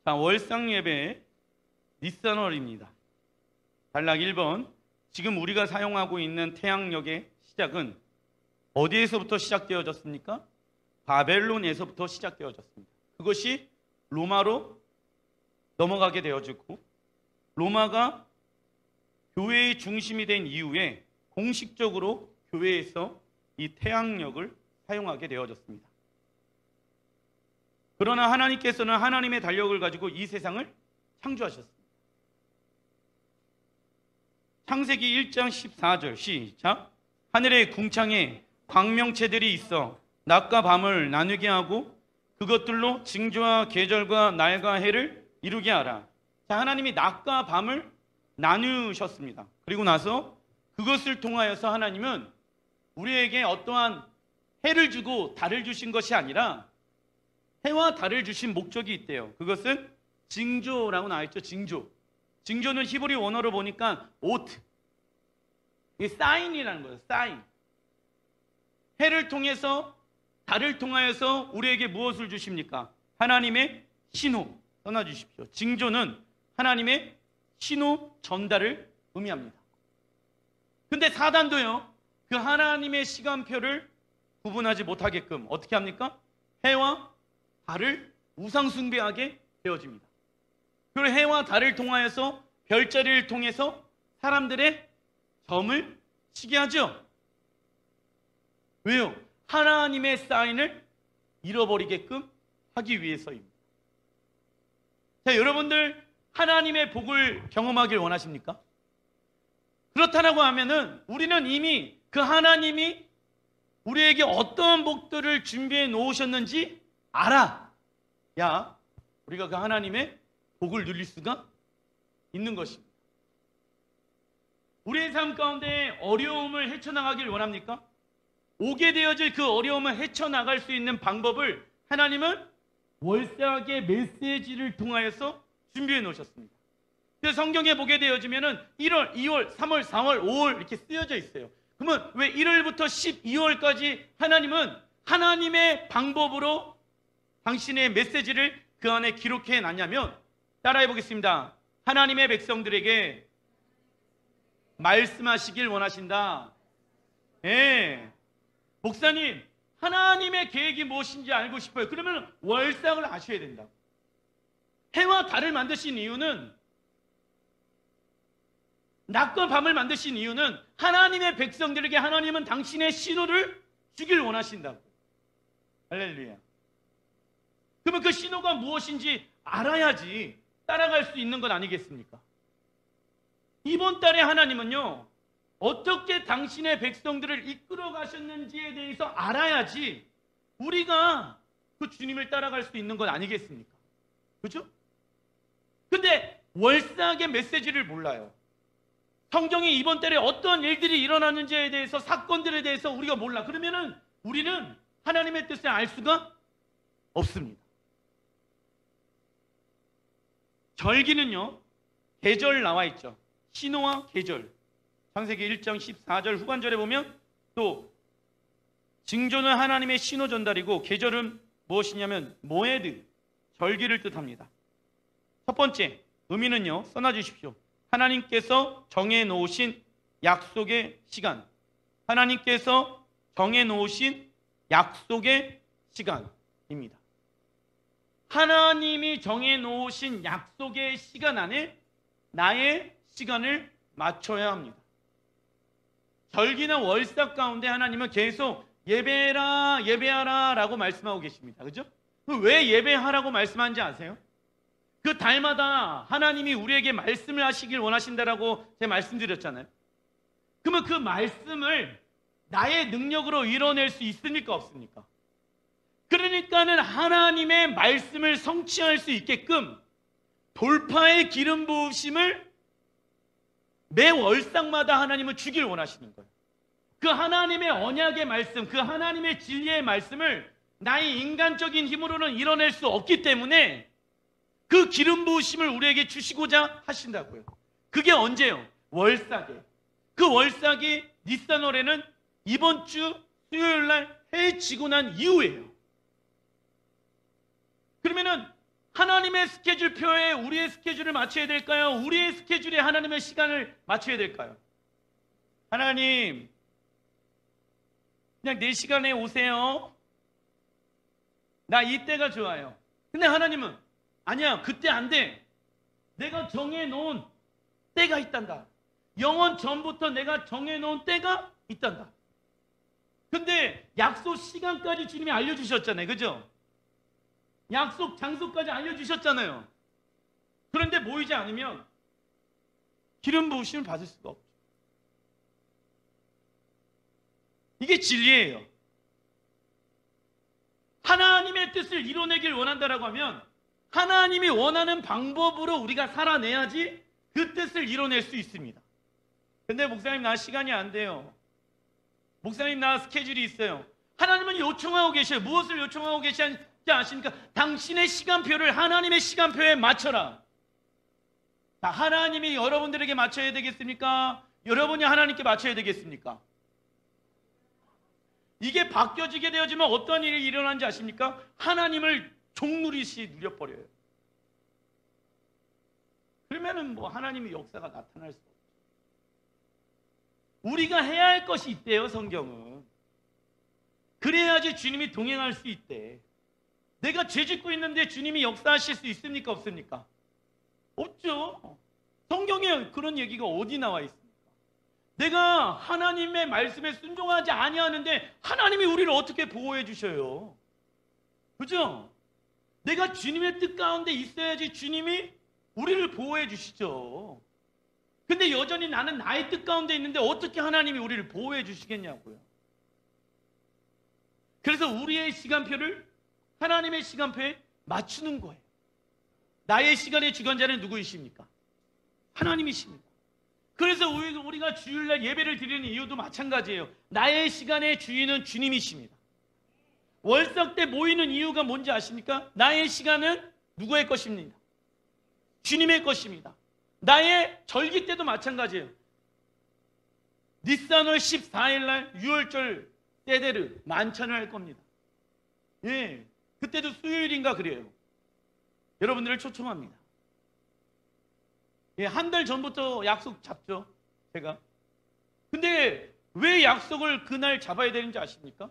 자, 월상 예배 니산월입니다. 단락 1번. 지금 우리가 사용하고 있는 태양력의 시작은 어디에서부터 시작되어졌습니까? 바벨론에서부터 시작되어졌습니다. 그것이 로마로 넘어가게 되어졌고, 로마가 교회의 중심이 된 이후에 공식적으로 교회에서 이 태양력을 사용하게 되어졌습니다. 그러나 하나님께서는 하나님의 달력을 가지고 이 세상을 창조하셨습니다. 창세기 1장 14절 시작. 하늘의 궁창에 광명체들이 있어 낮과 밤을 나누게 하고 그것들로 징조와 계절과 날과 해를 이루게 하라. 자, 하나님이 낮과 밤을 나누셨습니다. 그리고 나서 그것을 통하여서 하나님은 우리에게 어떠한 해를 주고 달을 주신 것이 아니라 해와 달을 주신 목적이 있대요. 그것은 징조라고 나와있죠. 징조. 징조는 히브리 원어로 보니까 오트. 이게 사인이라는 거예요. 사인. 해를 통해서 달을 통하여서 우리에게 무엇을 주십니까? 하나님의 신호 떠나주십시오. 징조는 하나님의 신호 전달을 의미합니다. 근데 사단도요, 그 하나님의 시간표를 구분하지 못하게끔 어떻게 합니까? 해와 달을 우상 숭배하게 되어집니다. 그리고 해와 달을 통하여서 별자리를 통해서 사람들의 점을 치게 하죠. 왜요? 하나님의 사인을 잃어버리게끔 하기 위해서입니다. 자, 여러분들 하나님의 복을 경험하길 원하십니까? 그렇다라고 하면은 우리는 이미 그 하나님이 우리에게 어떤 복들을 준비해 놓으셨는지 알아야 우리가 그 하나님의 복을 누릴 수가 있는 것입니다. 우리의 삶 가운데 어려움을 헤쳐나가길 원합니까? 오게 되어질 그 어려움을 헤쳐나갈 수 있는 방법을 하나님은 월삭의 메시지를 통하여서 준비해 놓으셨습니다. 그래서 성경에 보게 되어지면은 1월, 2월, 3월, 4월, 5월 이렇게 쓰여져 있어요. 그러면 왜 1월부터 12월까지 하나님은 하나님의 방법으로 당신의 메시지를 그 안에 기록해 놨냐면, 따라해 보겠습니다. 하나님의 백성들에게 말씀하시길 원하신다. 예. 목사님, 하나님의 계획이 무엇인지 알고 싶어요. 그러면 월삭을 아셔야 된다. 해와 달을 만드신 이유는, 낮과 밤을 만드신 이유는 하나님의 백성들에게 하나님은 당신의 신호를 주길 원하신다고. 할렐루야. 그러면 그 신호가 무엇인지 알아야지 따라갈 수 있는 것 아니겠습니까? 이번 달에 하나님은요, 어떻게 당신의 백성들을 이끌어 가셨는지에 대해서 알아야지 우리가 그 주님을 따라갈 수 있는 것 아니겠습니까? 그렇죠? 근데 월삭의 메시지를 몰라요. 성경이 이번 달에 어떤 일들이 일어났는지에 대해서, 사건들에 대해서 우리가 몰라. 그러면은 우리는 하나님의 뜻을 알 수가 없습니다. 절기는요, 계절 나와 있죠. 신호와 계절. 창세기 1장 14절 후반절에 보면 또 징조는 하나님의 신호 전달이고 계절은 무엇이냐면 모에드, 절기를 뜻합니다. 첫 번째 의미는요, 써놔주십시오. 하나님께서 정해놓으신 약속의 시간. 하나님께서 정해놓으신 약속의 시간입니다. 하나님이 정해놓으신 약속의 시간 안에 나의 시간을 맞춰야 합니다. 절기나 월삭 가운데 하나님은 계속 예배라, 예배하라 라고 말씀하고 계십니다. 그죠? 왜 예배하라고 말씀하는지 아세요? 그 달마다 하나님이 우리에게 말씀을 하시길 원하신다라고 제가 말씀드렸잖아요. 그러면 그 말씀을 나의 능력으로 이뤄낼 수 있습니까? 없습니까? 그러니까는 하나님의 말씀을 성취할 수 있게끔 돌파의 기름 부으심을 매 월삭마다 하나님은 주길 원하시는 거예요. 그 하나님의 언약의 말씀, 그 하나님의 진리의 말씀을 나의 인간적인 힘으로는 이뤄낼 수 없기 때문에 그 기름 부으심을 우리에게 주시고자 하신다고요. 그게 언제요? 월삭에. 그 월삭이 니산월에는 이번 주 수요일 날 해 지고 난 이후예요. 그러면은 하나님의 스케줄표에 우리의 스케줄을 맞춰야 될까요? 우리의 스케줄에 하나님의 시간을 맞춰야 될까요? 하나님, 그냥 내 시간에 오세요. 나 이때가 좋아요. 근데 하나님은 아니야, 그때 안 돼. 내가 정해놓은 때가 있단다. 영원 전부터 내가 정해놓은 때가 있단다. 근데 약속 시간까지 주님이 알려주셨잖아요. 그죠? 약속 장소까지 알려주셨잖아요. 그런데 모이지 않으면 기름 부으심을 받을 수가 없죠. 이게 진리예요. 하나님의 뜻을 이뤄내길 원한다라고 하면 하나님이 원하는 방법으로 우리가 살아내야지 그 뜻을 이뤄낼 수 있습니다. 근데 목사님, 나 시간이 안 돼요. 목사님, 나 스케줄이 있어요. 하나님은 요청하고 계셔요. 무엇을 요청하고 계시는지 아십니까? 당신의 시간표를 하나님의 시간표에 맞춰라. 자, 하나님이 여러분들에게 맞춰야 되겠습니까? 여러분이 하나님께 맞춰야 되겠습니까? 이게 바뀌어지게 되어지면 어떤 일이 일어나는지 아십니까? 하나님을 종누리시 누려버려요. 그러면은 뭐 하나님의 역사가 나타날 수 없죠. 우리가 해야 할 것이 있대요, 성경은. 그래야지 주님이 동행할 수 있대. 내가 죄 짓고 있는데 주님이 역사하실 수 있습니까? 없습니까? 없죠. 성경에 그런 얘기가 어디 나와 있습니까? 내가 하나님의 말씀에 순종하지 아니하는데 하나님이 우리를 어떻게 보호해 주셔요? 그죠? 내가 주님의 뜻 가운데 있어야지 주님이 우리를 보호해 주시죠. 근데 여전히 나는 나의 뜻 가운데 있는데 어떻게 하나님이 우리를 보호해 주시겠냐고요. 그래서 우리의 시간표를 하나님의 시간표에 맞추는 거예요. 나의 시간의 주관자는 누구이십니까? 하나님이십니다. 그래서 우리가 주일날 예배를 드리는 이유도 마찬가지예요. 나의 시간의 주인은 주님이십니다. 월석 때 모이는 이유가 뭔지 아십니까? 나의 시간은 누구의 것입니다? 주님의 것입니다. 나의 절기 때도 마찬가지예요. 니산월 14일 날 유월절 때대로 만찬을 할 겁니다. 예, 그때도 수요일인가 그래요. 여러분들을 초청합니다. 예, 한 달 전부터 약속 잡죠, 제가. 근데 왜 약속을 그날 잡아야 되는지 아십니까?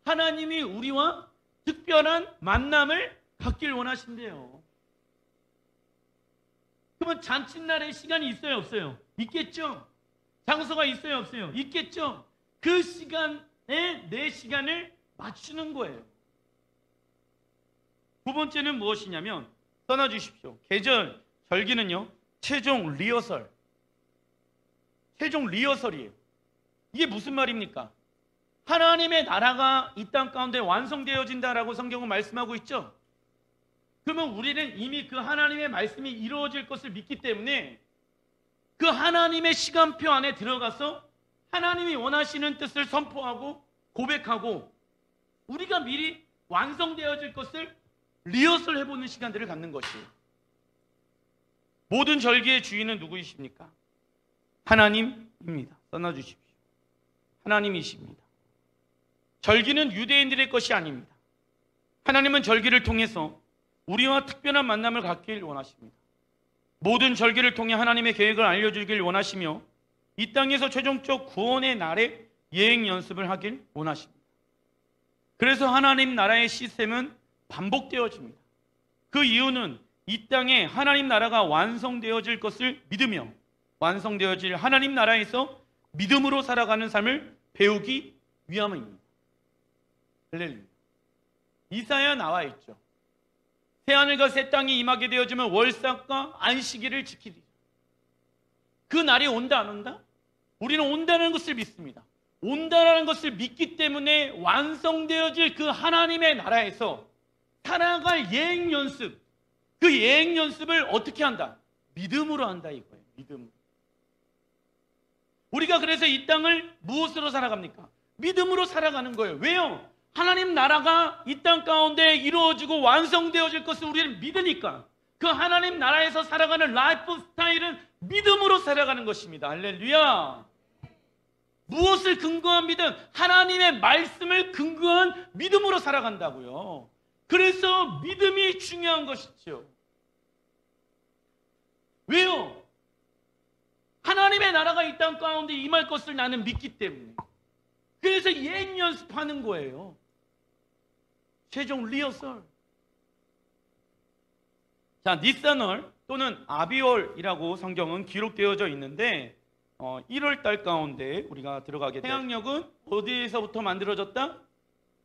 하나님이 우리와 특별한 만남을 갖길 원하신대요. 그러면 잔칫날에 시간이 있어요, 없어요? 있겠죠? 장소가 있어요, 없어요? 있겠죠? 그 시간에 내 시간을 맞추는 거예요. 두 번째는 무엇이냐면, 써놔주십시오. 계절, 절기는요, 최종 리허설이에요. 이게 무슨 말입니까? 하나님의 나라가 이 땅 가운데 완성되어진다라고 성경은 말씀하고 있죠. 그러면 우리는 이미 그 하나님의 말씀이 이루어질 것을 믿기 때문에 그 하나님의 시간표 안에 들어가서 하나님이 원하시는 뜻을 선포하고 고백하고 우리가 미리 완성되어질 것을 리허설 해보는 시간들을 갖는 것이에요. 모든 절기의 주인은 누구이십니까? 하나님입니다. 써놔주십시오. 하나님이십니다. 절기는 유대인들의 것이 아닙니다. 하나님은 절기를 통해서 우리와 특별한 만남을 갖길 원하십니다. 모든 절기를 통해 하나님의 계획을 알려주길 원하시며 이 땅에서 최종적 구원의 날에 예행 연습을 하길 원하십니다. 그래서 하나님 나라의 시스템은 반복되어집니다. 그 이유는 이 땅에 하나님 나라가 완성되어질 것을 믿으며 완성되어질 하나님 나라에서 믿음으로 살아가는 삶을 배우기 위함입니다. 할렐루야. 이사야 나와 있죠. 새하늘과 새 땅이 임하게 되어지면 월삭과 안식일을 지키리라. 그 날이 온다 안 온다? 우리는 온다는 것을 믿습니다. 온다라는 것을 믿기 때문에 완성되어질 그 하나님의 나라에서 살아갈 예행 연습, 그 예행 연습을 어떻게 한다? 믿음으로 한다 이거예요. 믿음. 우리가 그래서 이 땅을 무엇으로 살아갑니까? 믿음으로 살아가는 거예요. 왜요? 하나님 나라가 이 땅 가운데 이루어지고 완성되어질 것을 우리는 믿으니까 그 하나님 나라에서 살아가는 라이프 스타일은 믿음으로 살아가는 것입니다. 할렐루야. 무엇을 근거한 믿음? 하나님의 말씀을 근거한 믿음으로 살아간다고요. 그래서 믿음이 중요한 것이죠. 왜요? 하나님의 나라가 이 땅 가운데 임할 것을 나는 믿기 때문에. 그래서 예행 연습하는 거예요. 최종 리허설. 자, 니산월 또는 아비월이라고 성경은 기록되어져 있는데 1월 달 가운데 우리가 들어가게 돼요. 태양력은 어디에서부터 만들어졌다?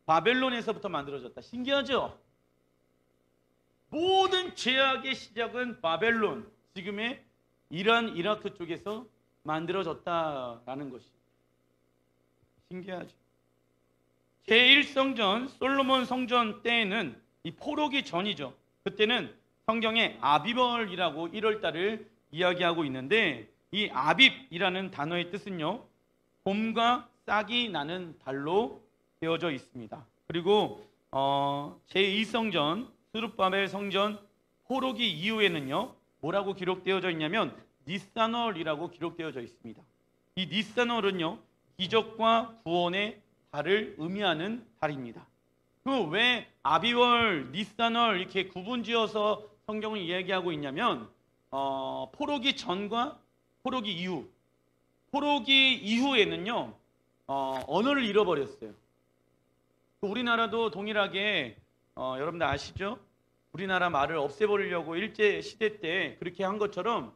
바벨론에서부터 만들어졌다. 신기하죠? 모든 죄악의 시작은 바벨론, 지금의 이란, 이라크 쪽에서 만들어졌다라는 것이 신기하죠. 제1성전 솔로몬 성전 때에는 이 포로기 전이죠. 그때는 성경에 아비벌이라고 1월달을 이야기하고 있는데, 이 아빕이라는 단어의 뜻은요, 봄과 싹이 나는 달로 되어져 있습니다. 그리고 제2성전 스룹바벨 성전 포로기 이후에는요, 뭐라고 기록되어져 있냐면 니산월이라고 기록되어져 있습니다. 이 니산월은요, 기적과 구원의 달을 의미하는 달입니다. 그 왜 아비월, 니산월 이렇게 구분지어서 성경을 이야기하고 있냐면 포로기 전과 포로기 이후, 포로기 이후에는요 언어를 잃어버렸어요. 우리나라도 동일하게 여러분들 아시죠? 우리나라 말을 없애버리려고 일제 시대 때 그렇게 한 것처럼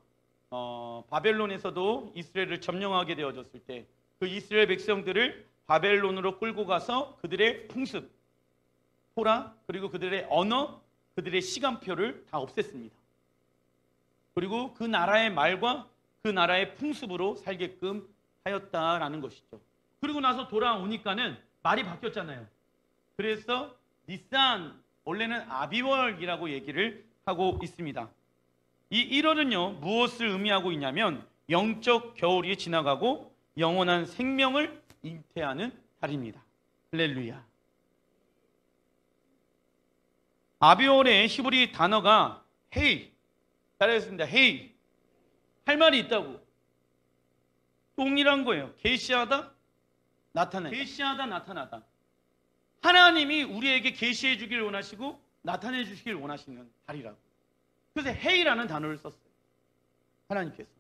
바벨론에서도 이스라엘을 점령하게 되어졌을 때 그 이스라엘 백성들을 바벨론으로 끌고 가서 그들의 풍습, 토라, 그리고 그들의 언어, 그들의 시간표를 다 없앴습니다. 그리고 그 나라의 말과 그 나라의 풍습으로 살게끔 하였다라는 것이죠. 그리고 나서 돌아오니까는 말이 바뀌었잖아요. 그래서 니산, 원래는 아비월이라고 얘기를 하고 있습니다. 이 1월은요 무엇을 의미하고 있냐면 영적 겨울이 지나가고 영원한 생명을 잉태하는 달입니다. 할렐루야. 아비월의 히브리 단어가 헤이, 따라했습니다. 헤이. 할 말이 있다고. 동일한 거예요. 계시하다, 나타내다. 계시하다, 나타나다. 하나님이 우리에게 계시해 주길 원하시고 나타내 주시길 원하시는 달이라고. 그래서 헤이라는 단어를 썼어요. 하나님께서.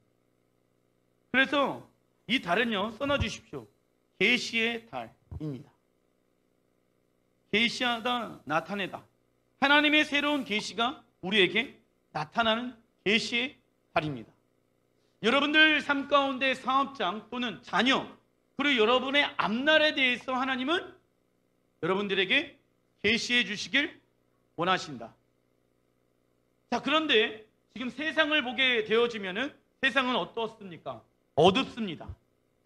그래서 이 달은요, 써놔 주십시오. 계시의 달입니다. 계시하다, 나타내다. 하나님의 새로운 계시가 우리에게 나타나는 계시의 달입니다. 여러분들 삶 가운데 사업장 또는 자녀, 그리고 여러분의 앞날에 대해서 하나님은 여러분들에게 계시해 주시길 원하신다. 자, 그런데 지금 세상을 보게 되어지면은 세상은 어떻습니까? 어둡습니다.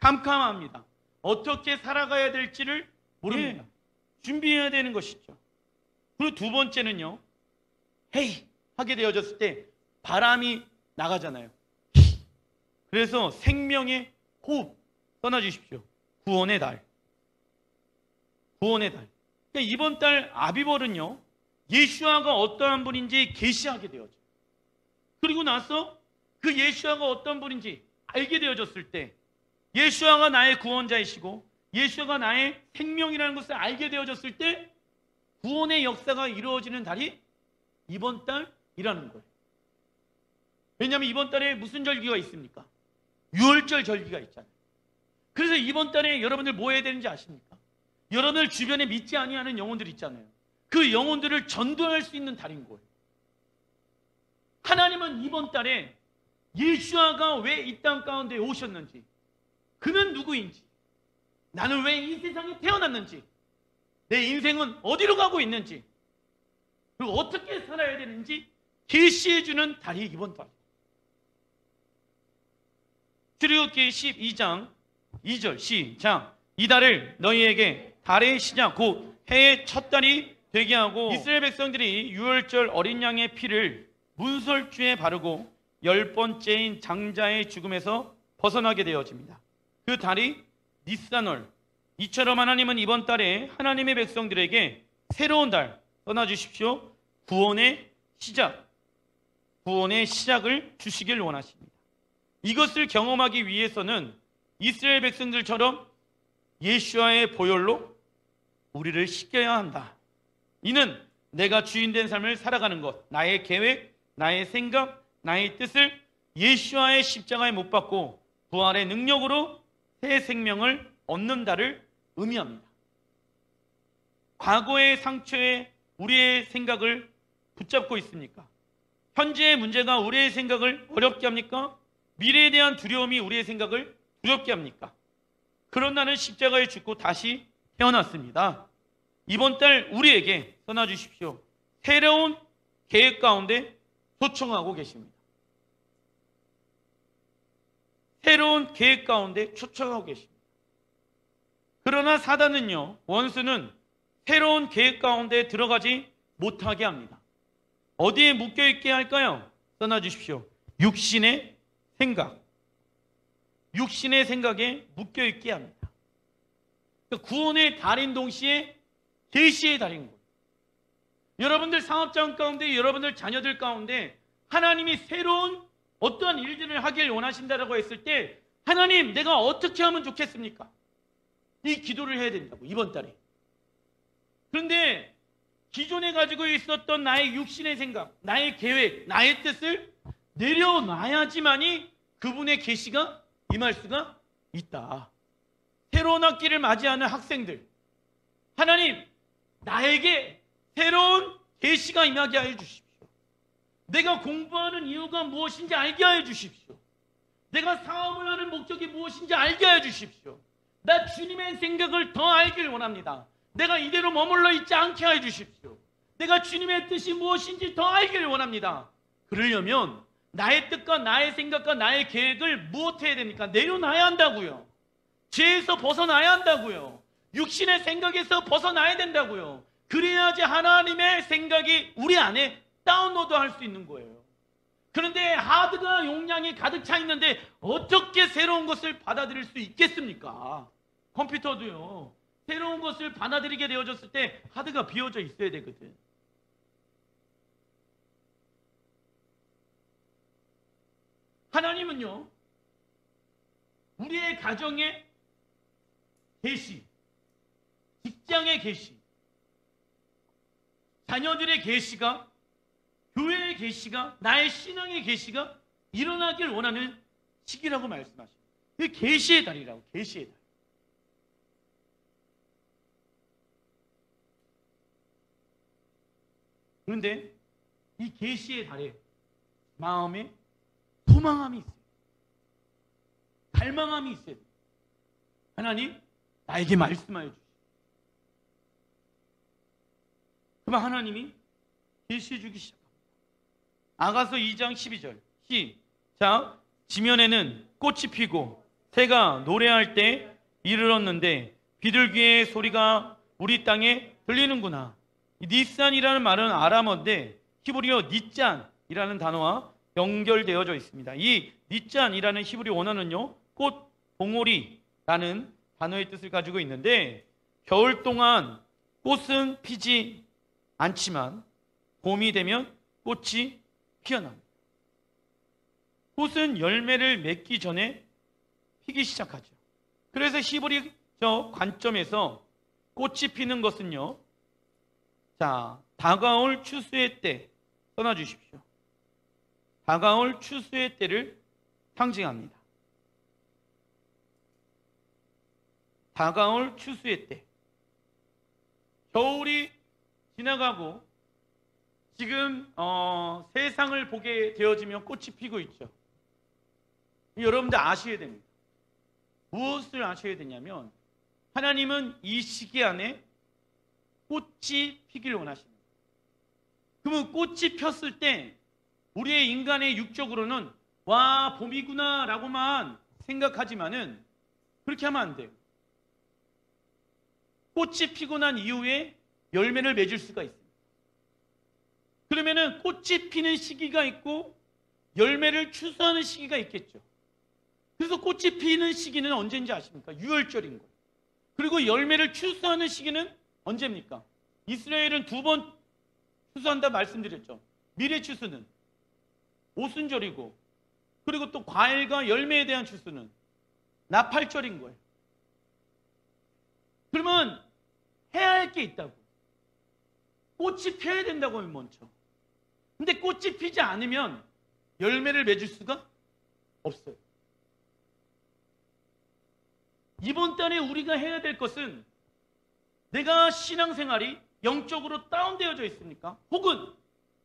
캄캄합니다. 어떻게 살아가야 될지를 모릅니다. 준비해야 되는 것이죠. 그리고 두 번째는요, 헤이 하게 되어졌을 때 바람이 나가잖아요. 그래서 생명의 호흡 떠나주십시오. 구원의 달. 구원의 달. 그러니까 이번 달 아비벌은요, 예수아가 어떠한 분인지 계시하게 되어져. 그리고 나서 그 예수아가 어떤 분인지 알게 되어졌을 때, 예수아가 나의 구원자이시고 예수아가 나의 생명이라는 것을 알게 되어졌을 때 구원의 역사가 이루어지는 달이 이번 달이라는 거예요. 왜냐하면 이번 달에 무슨 절기가 있습니까? 유월절 절기가 있잖아요. 그래서 이번 달에 여러분들 뭐 해야 되는지 아십니까? 여러분들 주변에 믿지 아니하는 영혼들 있잖아요. 그 영혼들을 전도할 수 있는 달인 거예요. 하나님은 이번 달에 예수아가 왜 이 땅 가운데 오셨는지, 그는 누구인지, 나는 왜 이 세상에 태어났는지, 내 인생은 어디로 가고 있는지, 그리고 어떻게 살아야 되는지 계시해주는 달이 이번 달. 출애굽기 12장 2절 시작. 이 달을 너희에게 달의 시작 곧 해의 첫 달이 되게 하고, 이스라엘 백성들이 유월절 어린 양의 피를 문설주에 바르고 10번째인 장자의 죽음에서 벗어나게 되어집니다. 그 달이 니산월. 이처럼 하나님은 이번 달에 하나님의 백성들에게 새로운 달 떠나주십시오. 구원의 시작, 구원의 시작을 주시길 원하십니다. 이것을 경험하기 위해서는 이스라엘 백성들처럼 예수아의 보혈로 우리를 씻겨야 한다. 이는 내가 주인된 삶을 살아가는 것, 나의 계획, 나의 생각, 나의 뜻을 예수와의 십자가에 못 박고 부활의 능력으로 새 생명을 얻는다를 의미합니다. 과거의 상처에 우리의 생각을 붙잡고 있습니까? 현재의 문제가 우리의 생각을 어렵게 합니까? 미래에 대한 두려움이 우리의 생각을 두렵게 합니까? 그런 나는 십자가에 죽고 다시 태어났습니다. 이번 달 우리에게 떠나 주십시오. 새로운 계획 가운데 초청하고 계십니다. 새로운 계획 가운데 초청하고 계십니다. 그러나 사단은요, 원수는 새로운 계획 가운데 들어가지 못하게 합니다. 어디에 묶여있게 할까요? 떠나 주십시오. 육신의 생각. 육신의 생각에 묶여있게 합니다. 그러니까 구원의 달인 동시에 계시의 달인 거예요. 여러분들 사업장 가운데, 여러분들 자녀들 가운데 하나님이 새로운 어떠한 일들을 하길 원하신다라고 했을 때 하나님 내가 어떻게 하면 좋겠습니까? 이 기도를 해야 된다고 이번 달에. 그런데 기존에 가지고 있었던 나의 육신의 생각, 나의 계획, 나의 뜻을 내려놔야지만이 그분의 계시가 임할 수가 있다. 새로운 학기를 맞이하는 학생들, 하나님 나에게 새로운 계시가 임하게 하여 주십시오. 내가 공부하는 이유가 무엇인지 알게 하여 주십시오. 내가 사업을 하는 목적이 무엇인지 알게 하여 주십시오. 나 주님의 생각을 더 알길 원합니다. 내가 이대로 머물러 있지 않게 하여 주십시오. 내가 주님의 뜻이 무엇인지 더 알기를 원합니다. 그러려면 나의 뜻과 나의 생각과 나의 계획을 무엇해야 됩니까? 내려놔야 한다고요. 죄에서 벗어나야 한다고요. 육신의 생각에서 벗어나야 된다고요. 그래야지 하나님의 생각이 우리 안에 다운로드 할 수 있는 거예요. 그런데 하드가 용량이 가득 차 있는데 어떻게 새로운 것을 받아들일 수 있겠습니까? 컴퓨터도요. 새로운 것을 받아들이게 되어졌을 때 하드가 비워져 있어야 되거든. 하나님은요, 우리의 가정의 계시, 직장의 계시, 자녀들의 계시가, 교회의 계시가, 나의 신앙의 계시가 일어나길 원하는 시기라고 말씀하십니다. 그 계시의 달이라고, 계시의 달. 그런데 이 계시의 달에 마음에 소망함이 있어요. 갈망함이 있어요. 하나님 나에게 말씀하여 주시오. 그러면 하나님이 계시해 주기 시작합니다. 아가서 2장 12절 시작. 지면에는 꽃이 피고 새가 노래할 때 이르렀는데 비둘기의 소리가 우리 땅에 들리는구나. 니산이라는 말은 아람어인데 히브리어 니짠이라는 단어와 연결되어져 있습니다. 이 니짠이라는 히브리 원어는요, 꽃 봉오리라는 단어의 뜻을 가지고 있는데 겨울 동안 꽃은 피지 않지만 봄이 되면 꽃이 피어납니다. 꽃은 열매를 맺기 전에 피기 시작하죠. 그래서 히브리적 관점에서 꽃이 피는 것은요, 자, 다가올 추수의 때 떠나 주십시오. 다가올 추수의 때를 상징합니다. 다가올 추수의 때. 겨울이 지나가고 지금 세상을 보게 되어지면 꽃이 피고 있죠. 여러분들 아셔야 됩니다. 무엇을 아셔야 되냐면 하나님은 이 시기 안에 꽃이 피기를 원하십니다. 그러면 꽃이 폈을 때 우리의 인간의 육적으로는 와 봄이구나 라고만 생각하지만은 그렇게 하면 안 돼요. 꽃이 피고 난 이후에 열매를 맺을 수가 있습니다. 그러면은 꽃이 피는 시기가 있고 열매를 추수하는 시기가 있겠죠. 그래서 꽃이 피는 시기는 언제인지 아십니까? 6월절인 거예요. 그리고 열매를 추수하는 시기는 언제입니까? 이스라엘은 2번 추수한다 말씀드렸죠. 미래 추수는 오순절이고 그리고 또 과일과 열매에 대한 추수는 나팔절인 거예요. 그러면 해야 할 게 있다고. 꽃이 피어야 된다고 먼저. 근데 꽃이 피지 않으면 열매를 맺을 수가 없어요. 이번 달에 우리가 해야 될 것은 내가 신앙생활이 영적으로 다운되어져 있습니까? 혹은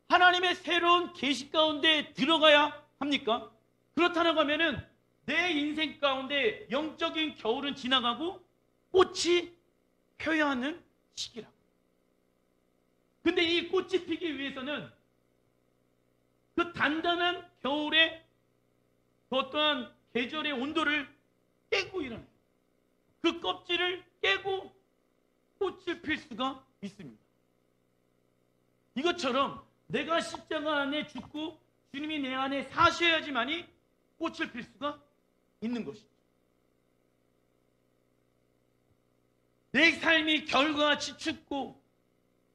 하나님의 새로운 계시 가운데 들어가야 합니까? 그렇다고 하면은 내 인생 가운데 영적인 겨울은 지나가고 꽃이 펴야 하는 시기라고. 근데 이 꽃이 피기 위해서는 그 단단한 겨울의 그 어떠한 계절의 온도를 깨고 일어나요. 그 껍질을 깨고 꽃을 필 수가 있습니다. 이것처럼 내가 십자가 안에 죽고 주님이 내 안에 사셔야지만이 꽃을 필 수가 있는 것이죠. 내 삶이 결과같이 춥고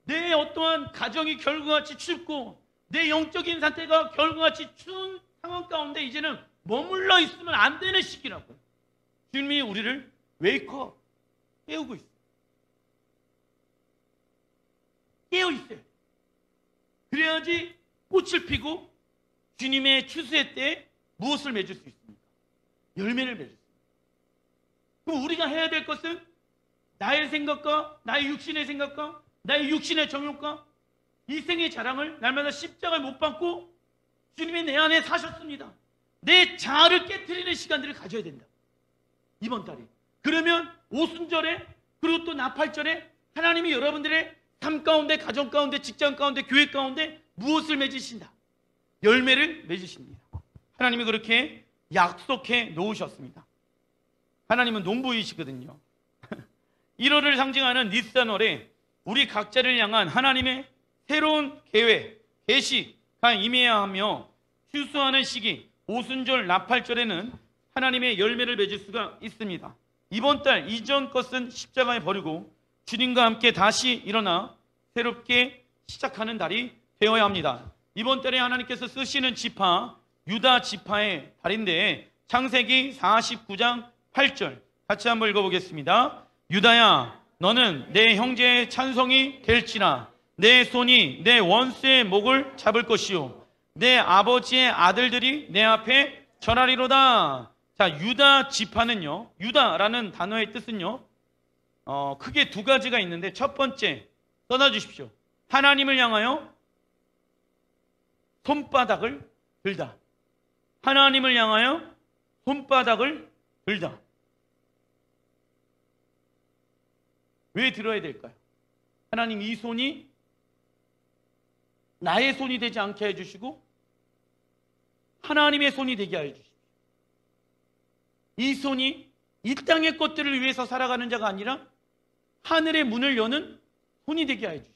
내 어떠한 가정이 결과같이 춥고 내 영적인 상태가 결과같이 추운 상황 가운데 이제는 머물러 있으면 안 되는 시기라고요. 주님이 우리를 웨이크업, 깨우고 있어요. 깨어 있어요. 그래야지 꽃을 피고 주님의 추수의 때에 무엇을 맺을 수 있습니까? 열매를 맺을 수 있습니다. 그럼 우리가 해야 될 것은 나의 생각과 나의 육신의 생각과 나의 육신의 정욕과 이 생의 자랑을 날마다 십자가에 못 박고 주님이 내 안에 사셨습니다. 내 자아를 깨트리는 시간들을 가져야 된다. 이번 달에. 그러면 오순절에 그리고 또 나팔절에 하나님이 여러분들의 삶 가운데, 가정 가운데, 직장 가운데, 교회 가운데 무엇을 맺으신다? 열매를 맺으십니다. 하나님이 그렇게 약속해 놓으셨습니다. 하나님은 농부이시거든요. 1월을 상징하는 니산월에 우리 각자를 향한 하나님의 새로운 계획, 계시가 임해야 하며 추수하는 시기, 오순절, 나팔절에는 하나님의 열매를 맺을 수가 있습니다. 이번 달 이전 것은 십자가에 버리고 주님과 함께 다시 일어나 새롭게 시작하는 달이 되어야 합니다. 이번 달에 하나님께서 쓰시는 지파, 유다 지파의 달인데 창세기 49장 8절 같이 한번 읽어보겠습니다. 유다야, 너는 내 형제의 찬송이 될지라. 내 손이 내 원수의 목을 잡을 것이요 내 아버지의 아들들이 내 앞에 절하리로다. 자, 유다 지파는요, 유다라는 단어의 뜻은요, 크게 두 가지가 있는데 첫 번째 써놔주십시오. 하나님을 향하여 손바닥을 들다. 하나님을 향하여 손바닥을 들다. 왜 들어야 될까요? 하나님 이 손이 나의 손이 되지 않게 해주시고 하나님의 손이 되게 해주시고 이 손이 이 땅의 것들을 위해서 살아가는 자가 아니라 하늘의 문을 여는 손이 되게 해주시고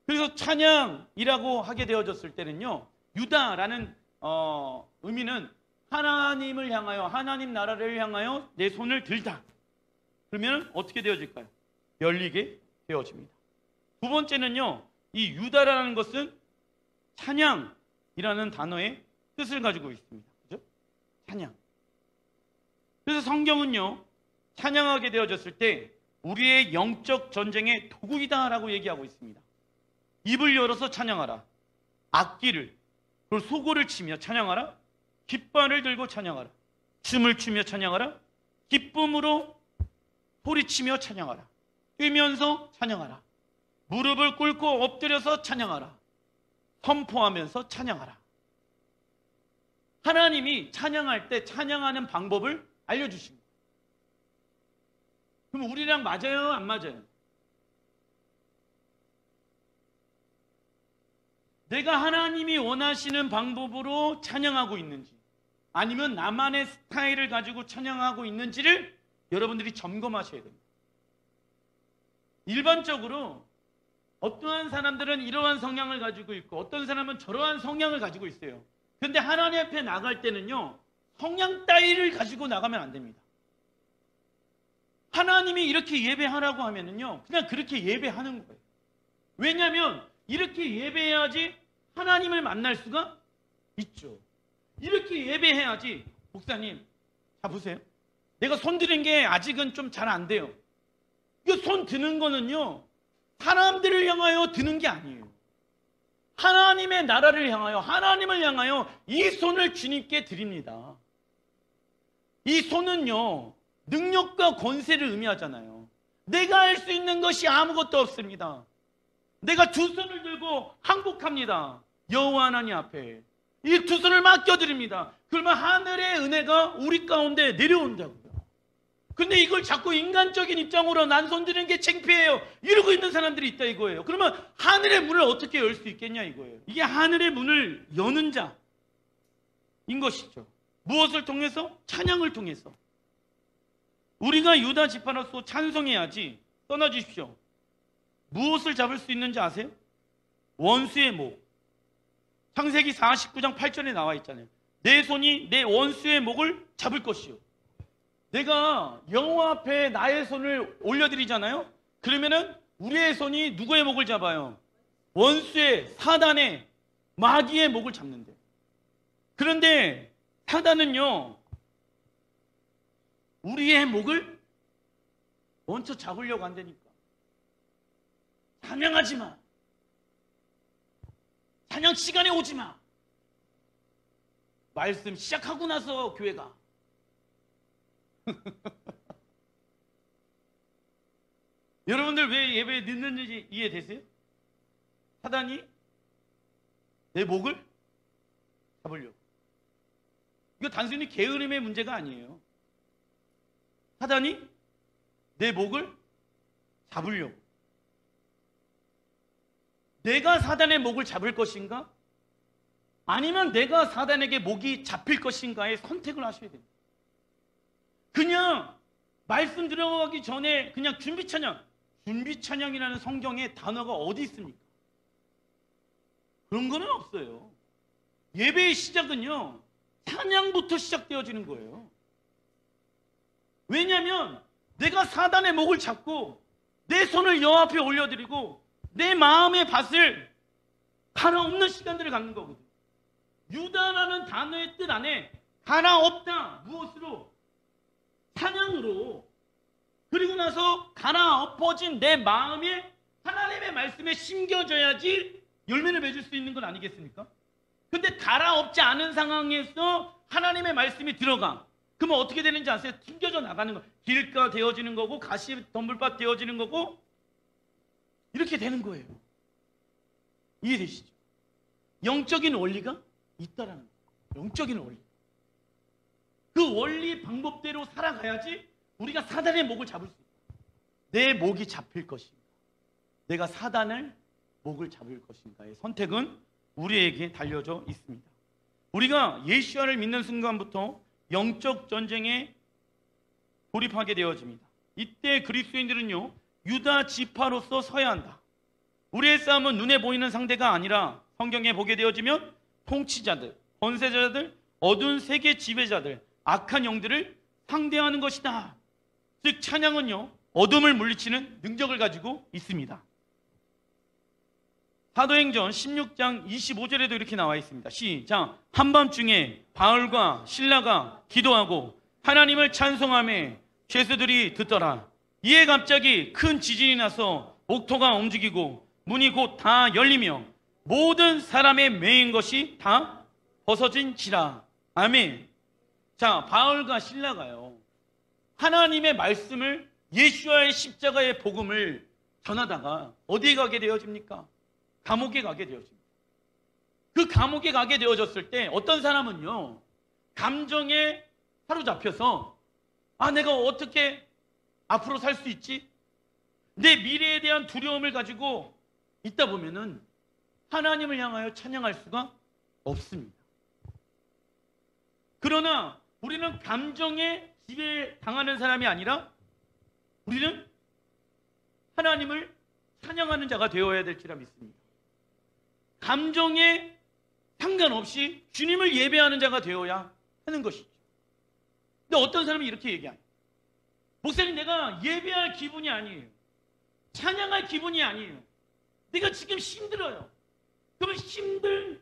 그래서 찬양이라고 하게 되어졌을 때는요, 유다라는 의미는 하나님을 향하여, 하나님 나라를 향하여 내 손을 들다. 그러면 어떻게 되어질까요? 열리게 되어집니다. 두 번째는요, 이 유다라는 것은 찬양이라는 단어의 뜻을 가지고 있습니다. 그죠? 찬양. 그래서 성경은요, 찬양하게 되어졌을 때 우리의 영적 전쟁의 도구이다라고 얘기하고 있습니다. 입을 열어서 찬양하라. 악기를, 그리고 소고를 치며 찬양하라. 깃발을 들고 찬양하라. 춤을 추며 찬양하라. 기쁨으로 소리치며 찬양하라. 뛰면서 찬양하라. 무릎을 꿇고 엎드려서 찬양하라. 선포하면서 찬양하라. 하나님이 찬양할 때 찬양하는 방법을 알려주신 거예요. 그럼 우리랑 맞아요? 안 맞아요? 내가 하나님이 원하시는 방법으로 찬양하고 있는지 아니면 나만의 스타일을 가지고 찬양하고 있는지를 여러분들이 점검하셔야 됩니다. 일반적으로 어떠한 사람들은 이러한 성향을 가지고 있고 어떤 사람은 저러한 성향을 가지고 있어요. 그런데 하나님 앞에 나갈 때는요, 성향 따위를 가지고 나가면 안 됩니다. 하나님이 이렇게 예배하라고 하면은요, 그냥 그렇게 예배하는 거예요. 왜냐하면 이렇게 예배해야지 하나님을 만날 수가 있죠. 이렇게 예배해야지. 목사님, 자 보세요. 내가 손 드는 게 아직은 좀 잘 안 돼요. 이거 손 드는 거는요, 사람들을 향하여 드는 게 아니에요. 하나님의 나라를 향하여, 하나님을 향하여 이 손을 주님께 드립니다. 이 손은요, 능력과 권세를 의미하잖아요. 내가 할 수 있는 것이 아무것도 없습니다. 내가 두 손을 들고 항복합니다. 여호와 하나님 앞에 이 두 손을 맡겨드립니다. 그러면 하늘의 은혜가 우리 가운데 내려온다고요. 근데 이걸 자꾸 인간적인 입장으로 난 손 드는 게 창피해요, 이러고 있는 사람들이 있다 이거예요. 그러면 하늘의 문을 어떻게 열 수 있겠냐 이거예요. 이게 하늘의 문을 여는 자인 것이죠. 무엇을 통해서? 찬양을 통해서. 우리가 유다 지파로서 찬송해야지. 떠나주십시오. 무엇을 잡을 수 있는지 아세요? 원수의 목. 창세기 49장 8절에 나와 있잖아요. 내 손이 내 원수의 목을 잡을 것이요. 내가 여호와 앞에 나의 손을 올려드리잖아요. 그러면은 우리의 손이 누구의 목을 잡아요? 원수의, 사단의, 마귀의 목을 잡는데. 그런데 사단은요, 우리의 목을 먼저 잡으려고 한다니까. 찬양하지 마. 찬양 시간에 오지 마. 말씀 시작하고 나서 교회 가. 여러분들 왜 예배에 늦는지 이해되세요? 사단이 내 목을 잡으려고. 이거 단순히 게으름의 문제가 아니에요. 사단이 내 목을 잡으려고. 내가 사단의 목을 잡을 것인가? 아니면 내가 사단에게 목이 잡힐 것인가의 선택을 하셔야 됩니다. 그냥 말씀 들어가기 전에 그냥 준비 찬양이라는 성경에 단어가 어디 있습니까? 그런 거는 없어요. 예배의 시작은요, 찬양부터 시작되어지는 거예요. 왜냐하면 내가 사단의 목을 잡고 내 손을 여호와 앞에 올려드리고 내 마음의 밭을 갈아엎는 시간들을 갖는 거거든요. 유다라는 단어의 뜻 안에 갈아엎다, 무엇으로? 찬양으로. 그리고 나서 갈아엎어진 내 마음에 하나님의 말씀에 심겨져야지 열매를 맺을 수 있는 건 아니겠습니까? 근데 갈아엎지 않은 상황에서 하나님의 말씀이 들어가. 그러면 어떻게 되는지 아세요? 튕겨져 나가는 거. 길가 되어지는 거고, 가시 덤불밭 되어지는 거고, 이렇게 되는 거예요. 이해되시죠? 영적인 원리가 있다라는 거예요. 영적인 원리. 그 원리 방법대로 살아가야지 우리가 사단의 목을 잡을 수 있다. 내 목이 잡힐 것인가, 내가 사단을 목을 잡을 것인가의 선택은 우리에게 달려져 있습니다. 우리가 예수와를 믿는 순간부터 영적 전쟁에 돌입하게 되어집니다. 이때 그리스도인들은요, 유다 지파로서 서야 한다. 우리의 싸움은 눈에 보이는 상대가 아니라 성경에 보게 되어지면 통치자들, 권세자들, 어두운 세계 지배자들, 악한 영들을 상대하는 것이다. 즉 찬양은요, 어둠을 물리치는 능력을 가지고 있습니다. 사도행전 16장 25절에도 이렇게 나와 있습니다. 시작. 한밤중에 바울과 실라가 기도하고 하나님을 찬송하며 죄수들이 듣더라. 이에 갑자기 큰 지진이 나서 옥토가 움직이고 문이 곧 다 열리며 모든 사람의 매인 것이 다 벗어진지라. 아멘. 자, 바울과 실라가요, 하나님의 말씀을, 예수와의 십자가의 복음을 전하다가 어디에 가게 되어집니까? 감옥에 가게 되어집니다. 그 감옥에 가게 되어졌을 때 어떤 사람은요, 감정에 사로잡혀서 내가 어떻게 앞으로 살 수 있지? 내 미래에 대한 두려움을 가지고 있다 보면은 하나님을 향하여 찬양할 수가 없습니다. 그러나 우리는 감정에 지배당하는 사람이 아니라 우리는 하나님을 찬양하는 자가 되어야 될지라 믿습니다. 감정에 상관없이 주님을 예배하는 자가 되어야 하는 것이죠. 근데 어떤 사람이 이렇게 얘기해요. 목사님, 내가 예배할 기분이 아니에요. 찬양할 기분이 아니에요. 내가 지금 힘들어요. 그러면 힘든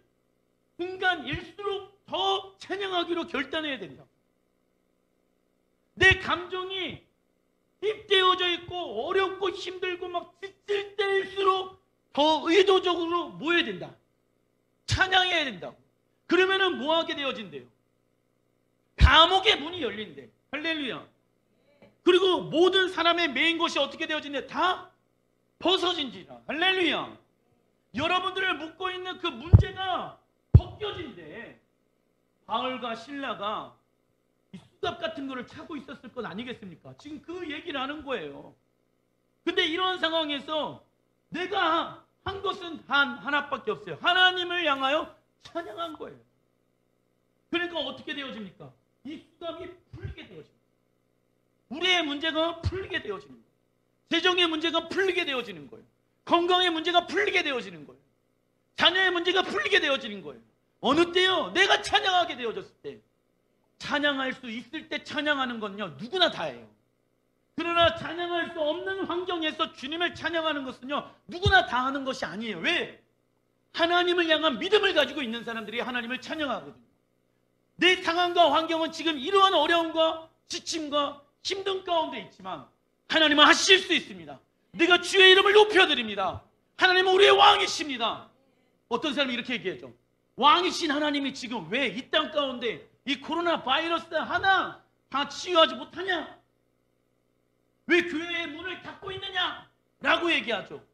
순간일수록 더 찬양하기로 결단해야 된다. 내 감정이 휩대어져 있고 어렵고 힘들고 막 지칠 때일수록 더 의도적으로 모여야 된다. 찬양해야 된다고. 그러면은 뭐 하게 되어진대요? 감옥의 문이 열린대. 할렐루야. 그리고 모든 사람의 메인 것이 어떻게 되어진대? 다 벗어진지라. 할렐루야. 여러분들을 묶고 있는 그 문제가 벗겨진대. 바울과 신라가 이 수갑 같은 거를 차고 있었을 것 아니겠습니까? 지금 그 얘기를 하는 거예요. 근데 이런 상황에서 내가 한 것은 하나밖에 없어요. 하나님을 향하여 찬양한 거예요. 그러니까 어떻게 되어집니까? 이 수갑이 풀리게 되어집니다. 우리의 문제가 풀리게 되어지는 거예요. 재정의 문제가 풀리게 되어지는 거예요. 건강의 문제가 풀리게 되어지는 거예요. 자녀의 문제가 풀리게 되어지는 거예요. 어느 때요? 내가 찬양하게 되어졌을 때. 찬양할 수 있을 때 찬양하는 건요, 누구나 다 해요. 그러나 찬양할 수 없는 환경에서 주님을 찬양하는 것은요, 누구나 다 하는 것이 아니에요. 왜? 하나님을 향한 믿음을 가지고 있는 사람들이 하나님을 찬양하거든요. 내 상황과 환경은 지금 이러한 어려움과 지침과 힘든 가운데 있지만 하나님은 하실 수 있습니다. 내가 주의 이름을 높여드립니다. 하나님은 우리의 왕이십니다. 어떤 사람이 이렇게 얘기하죠. 왕이신 하나님이 지금 왜 이 땅 가운데 이 코로나 바이러스 하나 다 치유하지 못하냐? 왜 교회의 문을 닫고 있느냐? 라고 얘기하죠.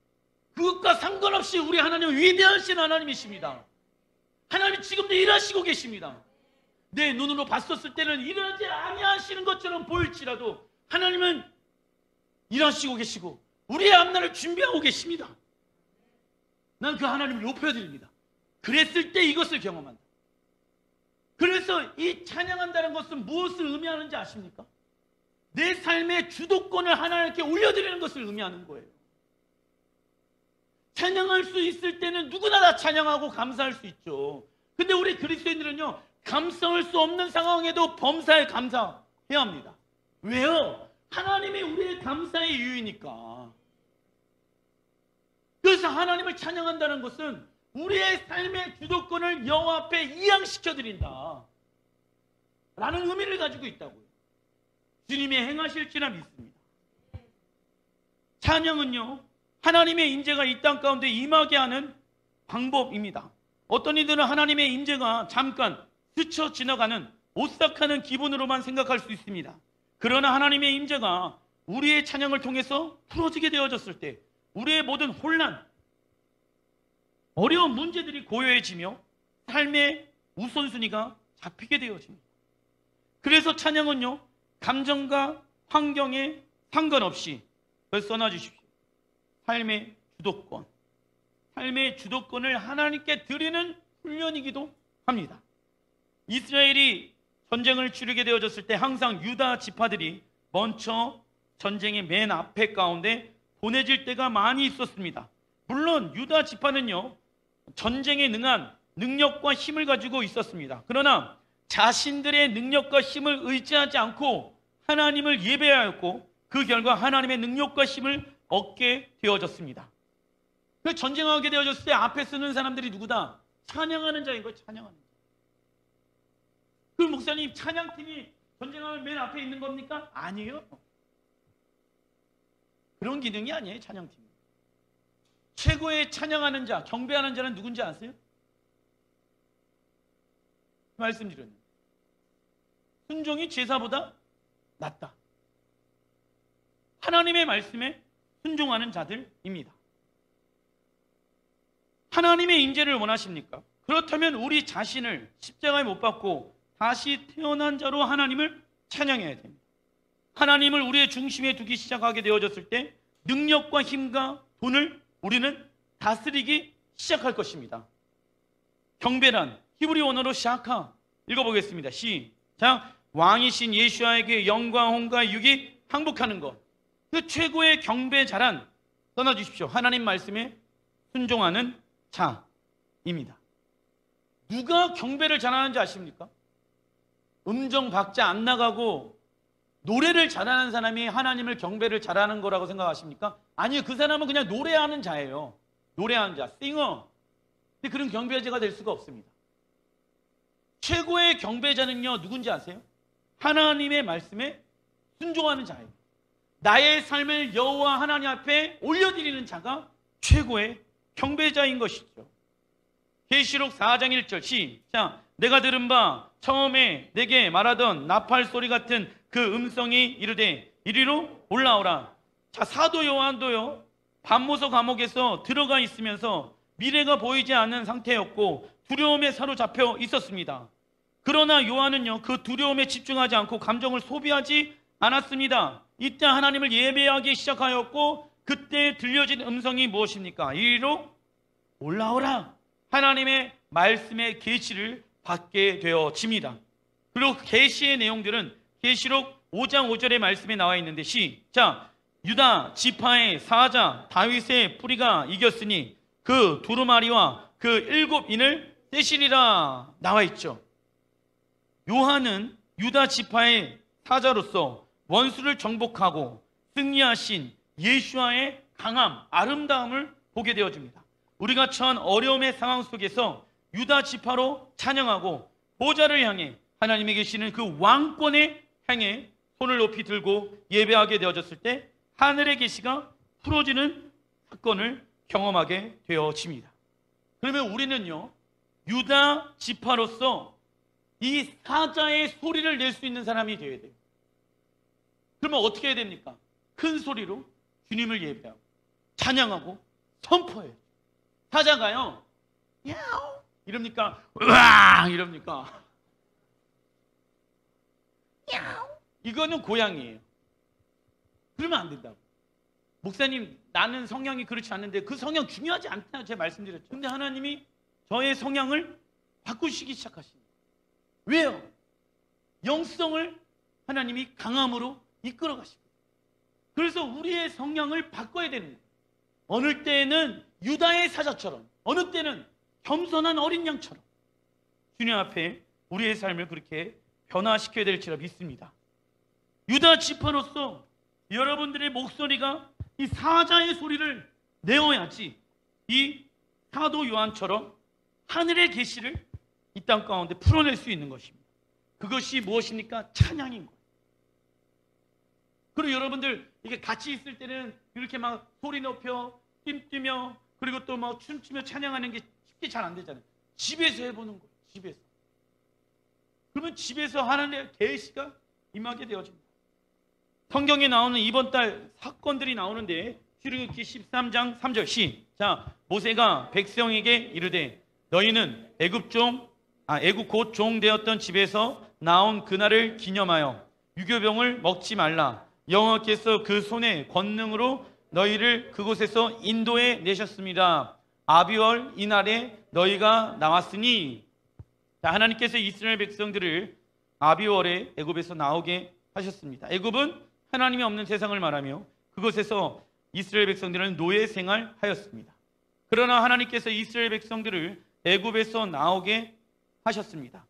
그것과 상관없이 우리 하나님은 위대하신 하나님이십니다. 하나님 지금도 일하시고 계십니다. 내 눈으로 봤었을 때는 일하지 아니하시는 것처럼 보일지라도 하나님은 일하시고 계시고 우리의 앞날을 준비하고 계십니다. 난 그 하나님을 높여드립니다. 그랬을 때 이것을 경험한다. 그래서 이 찬양한다는 것은 무엇을 의미하는지 아십니까? 내 삶의 주도권을 하나님께 올려드리는 것을 의미하는 거예요. 찬양할 수 있을 때는 누구나 다 찬양하고 감사할 수 있죠. 근데 우리 그리스도인들은요, 감사할 수 없는 상황에도 범사에 감사해야 합니다. 왜요? 하나님이 우리의 감사의 이유이니까. 그래서 하나님을 찬양한다는 것은 우리의 삶의 주도권을 여호와 앞에 이양시켜드린다 라는 의미를 가지고 있다고요. 주님이 행하실지라 믿습니다. 찬양은요, 하나님의 임재가 이 땅 가운데 임하게 하는 방법입니다. 어떤 이들은 하나님의 임재가 잠깐 스쳐 지나가는 오싹하는 기분으로만 생각할 수 있습니다. 그러나 하나님의 임재가 우리의 찬양을 통해서 풀어지게 되어졌을 때 우리의 모든 혼란, 어려운 문제들이 고요해지며 삶의 우선순위가 잡히게 되어집니다. 그래서 찬양은요, 감정과 환경에 상관없이 그걸 써놔주십시오. 삶의 주도권, 삶의 주도권을 하나님께 드리는 훈련이기도 합니다. 이스라엘이 전쟁을 치르게 되어졌을 때 항상 유다 지파들이 먼저 전쟁의 맨 앞에 가운데 보내질 때가 많이 있었습니다. 물론 유다 지파는요, 전쟁에 능한 능력과 힘을 가지고 있었습니다. 그러나 자신들의 능력과 힘을 의지하지 않고 하나님을 예배하였고 그 결과 하나님의 능력과 힘을 얻게 되어졌습니다. 그 전쟁하게 되어졌을 때 앞에 서는 사람들이 누구다? 찬양하는 자인 거예요. 찬양하는 자. 그 목사님, 찬양팀이 전쟁하면 맨 앞에 있는 겁니까? 아니에요. 그런 기능이 아니에요. 찬양팀. 최고의 찬양하는 자, 경배하는 자는 누군지 아세요? 말씀드렸는데 순종이 제사보다 낫다. 하나님의 말씀에 순종하는 자들입니다. 하나님의 임재를 원하십니까? 그렇다면 우리 자신을 십자가에 못 박고 다시 태어난 자로 하나님을 찬양해야 됩니다. 하나님을 우리의 중심에 두기 시작하게 되어졌을 때 능력과 힘과 돈을 우리는 다스리기 시작할 것입니다. 경배란 히브리 원어로 샤카, 읽어보겠습니다. 시작. 왕이신 예수아에게 영광, hon과 육이 항복하는 것. 그 최고의 경배자란 떠나주십시오. 하나님 말씀에 순종하는 자입니다. 누가 경배를 잘하는지 아십니까? 음정 박자 안 나가고 노래를 잘하는 사람이 하나님을 경배를 잘하는 거라고 생각하십니까? 아니요, 그 사람은 그냥 노래하는 자예요. 노래하는 자, 싱어. 근데 그런 경배자가 될 수가 없습니다. 최고의 경배자는요, 누군지 아세요? 하나님의 말씀에 순종하는 자예요. 나의 삶을 여호와 하나님 앞에 올려드리는 자가 최고의 경배자인 것이죠. 계시록 4장 1절 시작. 내가 들은 바 처음에 내게 말하던 나팔 소리 같은 그 음성이 이르되 이리로 올라오라. 자, 사도 요한도요, 반모서 감옥에서 들어가 있으면서 미래가 보이지 않는 상태였고 두려움에 사로잡혀 있었습니다. 그러나 요한은요, 그 두려움에 집중하지 않고 감정을 소비하지 않았습니다. 이때 하나님을 예배하기 시작하였고 그때 들려진 음성이 무엇입니까? 이리로 올라오라. 하나님의 말씀의 계시를 받게 되어집니다. 그리고 그 계시의 내용들은 계시록 5장 5절의 말씀에 나와 있는데 시작. 유다 지파의 사자 다윗의 뿌리가 이겼으니 그 두루마리와 그 7인을 떼시리라 나와 있죠. 요한은 유다 지파의 사자로서 원수를 정복하고 승리하신 예수와의 강함, 아름다움을 보게 되어집니다. 우리가 처한 어려움의 상황 속에서 유다 지파로 찬양하고 보좌를 향해 하나님이 계시는 그 왕권에 향해 손을 높이 들고 예배하게 되어졌을 때 하늘의 계시가 풀어지는 사건을 경험하게 되어집니다. 그러면 우리는요, 유다 지파로서 이 사자의 소리를 낼 수 있는 사람이 되어야 돼요. 그러면 어떻게 해야 됩니까? 큰 소리로 주님을 예배하고 찬양하고 선포해요. 사자가요, 야옹 이럽니까? 으앙 이럽니까? 야옹 이거는 고양이에요. 그러면 안 된다고. 목사님, 나는 성향이 그렇지 않는데 그 성향 중요하지 않다 제가 말씀드렸죠. 근데 하나님이 저의 성향을 바꾸시기 시작하십니다. 왜요? 영성을 하나님이 강함으로 이끌어 가십니다. 그래서 우리의 성향을 바꿔야 되는 거예요. 어느 때에는 유다의 사자처럼, 어느 때는 겸손한 어린 양처럼 주님 앞에 우리의 삶을 그렇게 변화시켜야 될지라 믿습니다. 유다 지파로서 여러분들의 목소리가 이 사자의 소리를 내어야지 이 사도 요한처럼 하늘의 계시를 이 땅 가운데 풀어낼 수 있는 것입니다. 그것이 무엇입니까? 찬양인 거예요. 그리고 여러분들 이게 같이 있을 때는 이렇게 막 소리 높여 춤추며 그리고 또 막 춤추며 찬양하는 게 쉽게 잘 안 되잖아요. 집에서 해보는 거예요. 집에서. 그러면 집에서 하나님의 계시가 임하게 되어집니다. 성경에 나오는 이번 달 사건들이 나오는데 출애굽기 13장 3절 시작. 모세가 백성에게 이르되 너희는 애굽 곧 종 되었던 집에서 나온 그날을 기념하여 유교병을 먹지 말라. 여호와께서 그 손의 권능으로 너희를 그곳에서 인도해 내셨습니다. 아비월 이날에 너희가 나왔으니. 하나님께서 이스라엘 백성들을 아비월에 애굽에서 나오게 하셨습니다. 애굽은 하나님이 없는 세상을 말하며 그곳에서 이스라엘 백성들은 노예 생활하였습니다. 그러나 하나님께서 이스라엘 백성들을 애굽에서 나오게 하셨습니다.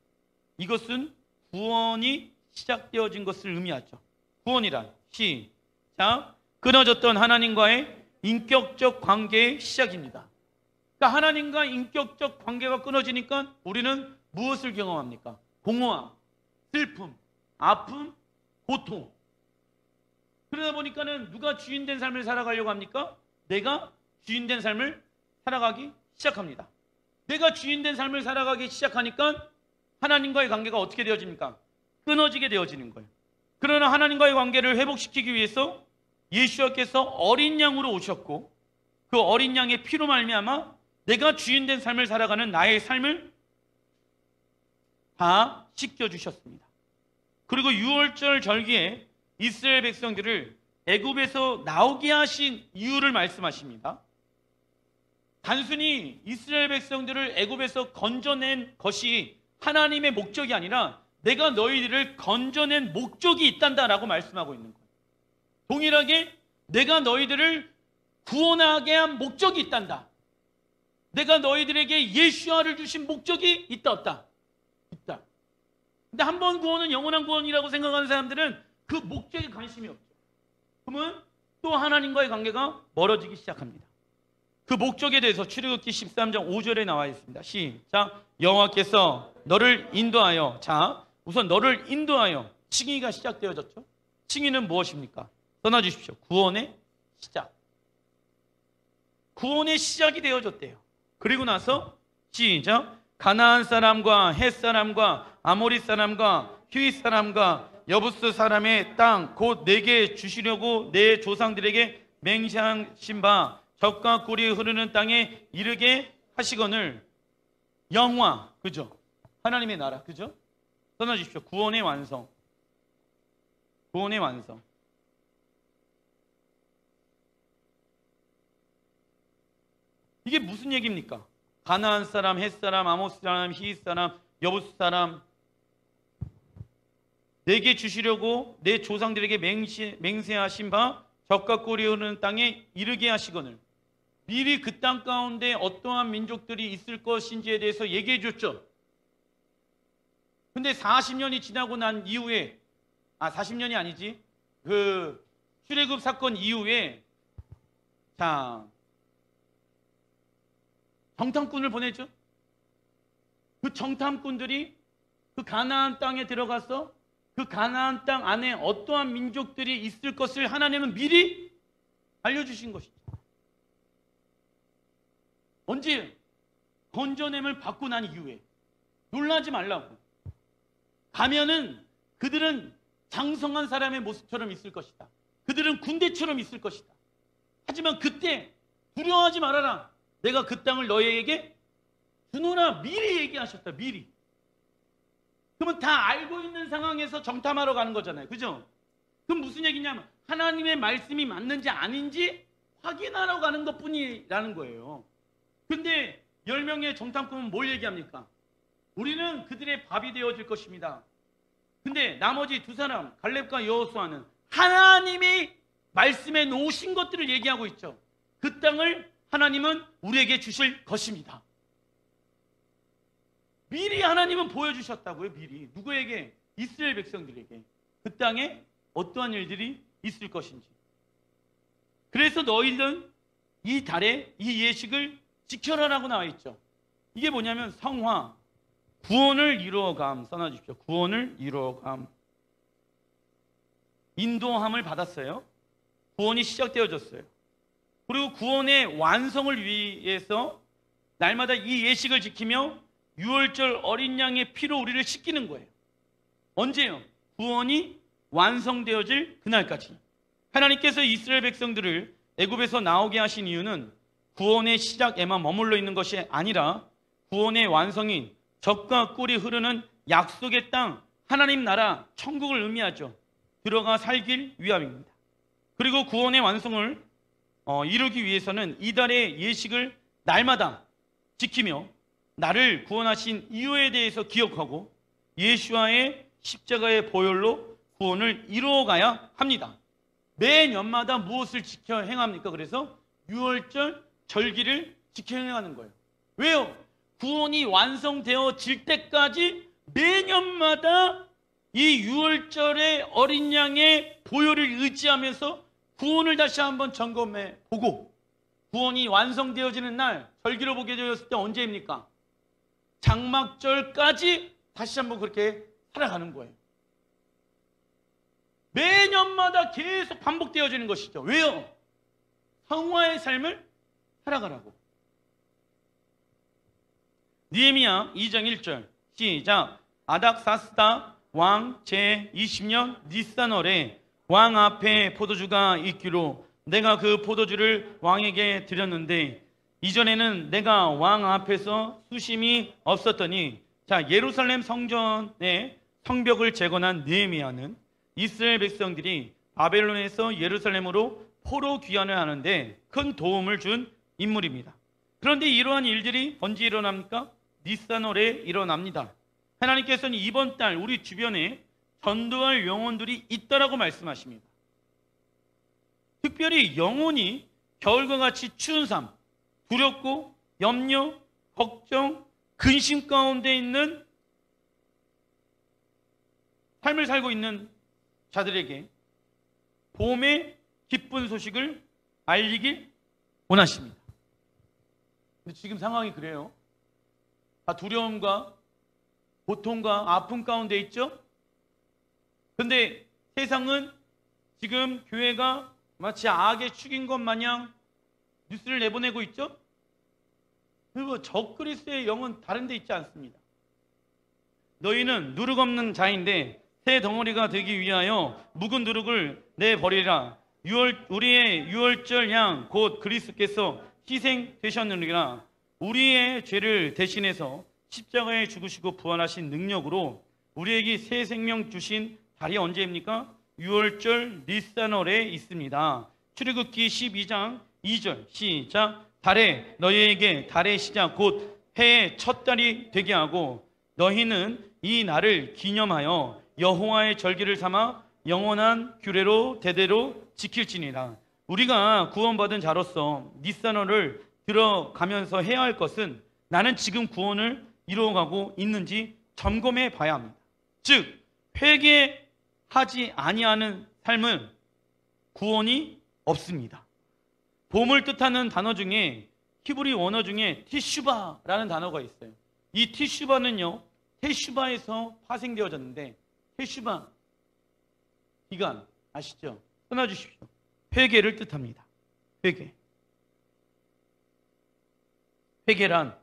이것은 구원이 시작되어진 것을 의미하죠. 구원이란 시작. 끊어졌던 하나님과의 인격적 관계의 시작입니다. 그러니까 하나님과 인격적 관계가 끊어지니까 우리는 무엇을 경험합니까? 공허함, 슬픔, 아픔, 고통. 그러다 보니까는 누가 주인된 삶을 살아가려고 합니까? 내가 주인된 삶을 살아가기 시작합니다. 내가 주인된 삶을 살아가기 시작하니까 하나님과의 관계가 어떻게 되어집니까? 끊어지게 되어지는 거예요. 그러나 하나님과의 관계를 회복시키기 위해서 예수께서 어린 양으로 오셨고 그 어린 양의 피로 말미암아 내가 주인된 삶을 살아가는 나의 삶을 다 씻겨주셨습니다. 그리고 유월절 절기에 이스라엘 백성들을 애굽에서 나오게 하신 이유를 말씀하십니다. 단순히 이스라엘 백성들을 애굽에서 건져낸 것이 하나님의 목적이 아니라 내가 너희들을 건져낸 목적이 있단다라고 말씀하고 있는 거예요. 동일하게 내가 너희들을 구원하게 한 목적이 있단다. 내가 너희들에게 예수아를 주신 목적이 있다 없다? 있다. 근데 한 번 구원은 영원한 구원이라고 생각하는 사람들은 그 목적에 관심이 없죠. 그러면 또 하나님과의 관계가 멀어지기 시작합니다. 그 목적에 대해서 출애굽기 13장 5절에 나와 있습니다. 시작. 여호와께서 너를 인도하여. 자, 우선 너를 인도하여 칭의가 시작되어졌죠. 칭의는 무엇입니까? 떠나주십시오. 구원의 시작. 구원의 시작이 되어졌대요. 그리고 나서 시작. 가나안 사람과 헷 사람과 아모리 사람과 히윗 사람과 여부스 사람의 땅 곧 내게 주시려고 내 조상들에게 맹세하신 바 젖과 꿀이 흐르는 땅에 이르게 하시거늘. 영화, 그죠? 하나님의 나라, 그죠? 써놔주십시오. 구원의 완성. 구원의 완성. 이게 무슨 얘기입니까? 가나안 사람, 헷 사람, 아모스 사람, 히윗 사람, 여부스 사람 내게 주시려고 내 조상들에게 맹세하신 바 젖과 꿀이 흐르는 땅에 이르게 하시거늘. 미리 그 땅 가운데 어떠한 민족들이 있을 것인지에 대해서 얘기해 줬죠. 근데 40년이 지나고 난 이후에 40년이 아니지. 그 출애굽 사건 이후에 자 정탐꾼을 보내죠. 그 정탐꾼들이 그 가나안 땅에 들어가서 그 가나안 땅 안에 어떠한 민족들이 있을 것을 하나님은 미리 알려주신 것이죠. 언제? 건져냄을 받고 난 이후에. 놀라지 말라고. 가면은 그들은 장성한 사람의 모습처럼 있을 것이다. 그들은 군대처럼 있을 것이다. 하지만 그때 두려워하지 말아라. 내가 그 땅을 너희에게 주노라. 미리 얘기하셨다. 미리. 그러면 다 알고 있는 상황에서 정탐하러 가는 거잖아요. 그죠? 그럼 무슨 얘기냐면 하나님의 말씀이 맞는지 아닌지 확인하러 가는 것뿐이라는 거예요. 근데 10명의 정탐꾼은 뭘 얘기합니까? 우리는 그들의 밥이 되어줄 것입니다. 근데 나머지 두 사람 갈렙과 여호수아는 하나님이 말씀해 놓으신 것들을 얘기하고 있죠. 그 땅을 하나님은 우리에게 주실 것입니다. 미리 하나님은 보여주셨다고요. 미리. 누구에게? 이스라엘 백성들에게. 그 땅에 어떠한 일들이 있을 것인지. 그래서 너희는 이 달에 이 예식을 지켜라라고 나와 있죠. 이게 뭐냐면 성화, 구원을 이루어감. 써놔주십시오. 구원을 이루어감. 인도함을 받았어요. 구원이 시작되어졌어요. 그리고 구원의 완성을 위해서 날마다 이 예식을 지키며 유월절 어린 양의 피로 우리를 씻기는 거예요. 언제요? 구원이 완성되어질 그날까지. 하나님께서 이스라엘 백성들을 애굽에서 나오게 하신 이유는 구원의 시작에만 머물러 있는 것이 아니라 구원의 완성인 젖과 꿀이 흐르는 약속의 땅, 하나님 나라, 천국을 의미하죠. 들어가 살길 위함입니다. 그리고 구원의 완성을 이루기 위해서는 이달의 예식을 날마다 지키며 나를 구원하신 이유에 대해서 기억하고 예수와의 십자가의 보혈로 구원을 이루어가야 합니다. 매년마다 무엇을 지켜 행합니까? 그래서 유월절 절기를 지켜 행하는 거예요. 왜요? 구원이 완성되어질 때까지 매년마다 이 유월절의 어린 양의 보혈을 의지하면서 구원을 다시 한번 점검해 보고 구원이 완성되어지는 날 절기로 보게 되었을 때 언제입니까? 장막절까지 다시 한번 그렇게 살아가는 거예요. 매년마다 계속 반복되어지는 것이죠. 왜요? 성화의 삶을 살아가라고. 느헤미야 2장 1절 시작. 아닥사스다 왕 제20년 니산월에 왕 앞에 포도주가 있기로 내가 그 포도주를 왕에게 드렸는데 이전에는 내가 왕 앞에서 수심이 없었더니 자 예루살렘 성전의 성벽을 재건한 느헤미야는 이스라엘 백성들이 바벨론에서 예루살렘으로 포로 귀환을 하는데 큰 도움을 준 인물입니다. 그런데 이러한 일들이 언제 일어납니까? 니산월에 일어납니다. 하나님께서는 이번 달 우리 주변에 전도할 영혼들이 있다라고 말씀하십니다. 특별히 영혼이 겨울과 같이 추운 삶, 두렵고 염려, 걱정, 근심 가운데 있는 삶을 살고 있는 자들에게 봄의 기쁜 소식을 알리길 원하십니다. 근데 지금 상황이 그래요. 다 두려움과 고통과 아픔 가운데 있죠. 근데 세상은 지금 교회가 마치 악의 축인 것 마냥 뉴스를 내보내고 있죠. 그리고 적그리스도의 영은 다른 데 있지 않습니다. 너희는 누룩 없는 자인데 새 덩어리가 되기 위하여 묵은 누룩을 내버리라. 우리의 유월절 양 곧 그리스도께서 희생되셨느니라. 우리의 죄를 대신해서 십자가에 죽으시고 부활하신 능력으로 우리에게 새 생명 주신 달이 언제입니까? 유월절 니산월에 있습니다. 출애굽기 12장 2절 시작. 달에 너희에게 달의 시작 곧 해의 첫 달이 되게 하고 너희는 이 날을 기념하여 여호와의 절기를 삼아 영원한 규례로 대대로 지킬지니라. 우리가 구원받은 자로서 니산월을 들어가면서 해야 할 것은 나는 지금 구원을 이루어가고 있는지 점검해 봐야 합니다. 즉 회개하지 아니하는 삶은 구원이 없습니다. 봄을 뜻하는 단어 중에 히브리 원어 중에 티슈바라는 단어가 있어요. 이 티슈바는요, 테슈바에서 파생되어졌는데, 테슈바 기간 아시죠? 써놔주십시오. 회개를 뜻합니다. 회개. 회개란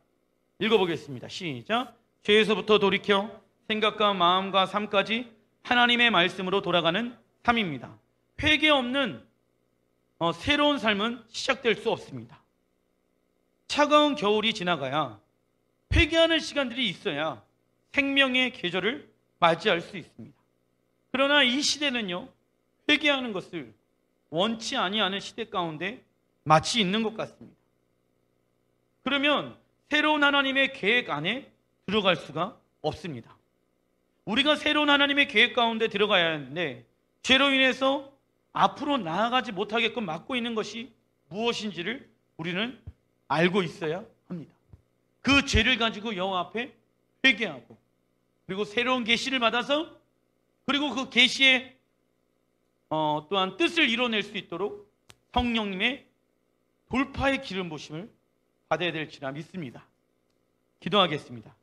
읽어보겠습니다. 시작. 죄에서부터 돌이켜 생각과 마음과 삶까지 하나님의 말씀으로 돌아가는 삶입니다. 회개 없는 새로운 삶은 시작될 수 없습니다. 차가운 겨울이 지나가야 회개하는 시간들이 있어야 생명의 계절을 맞이할 수 있습니다. 그러나 이 시대는요, 회개하는 것을 원치 아니하는 시대 가운데 마치 있는 것 같습니다. 그러면 새로운 하나님의 계획 안에 들어갈 수가 없습니다. 우리가 새로운 하나님의 계획 가운데 들어가야 하는데 죄로 인해서 앞으로 나아가지 못하게끔 막고 있는 것이 무엇인지를 우리는 알고 있어야 합니다. 그 죄를 가지고 여호와 앞에 회개하고 그리고 새로운 계시를 받아서 그리고 그 계시의 또한 뜻을 이뤄낼 수 있도록 성령님의 돌파의 기름 부으심을 받아야 될지라 믿습니다. 기도하겠습니다.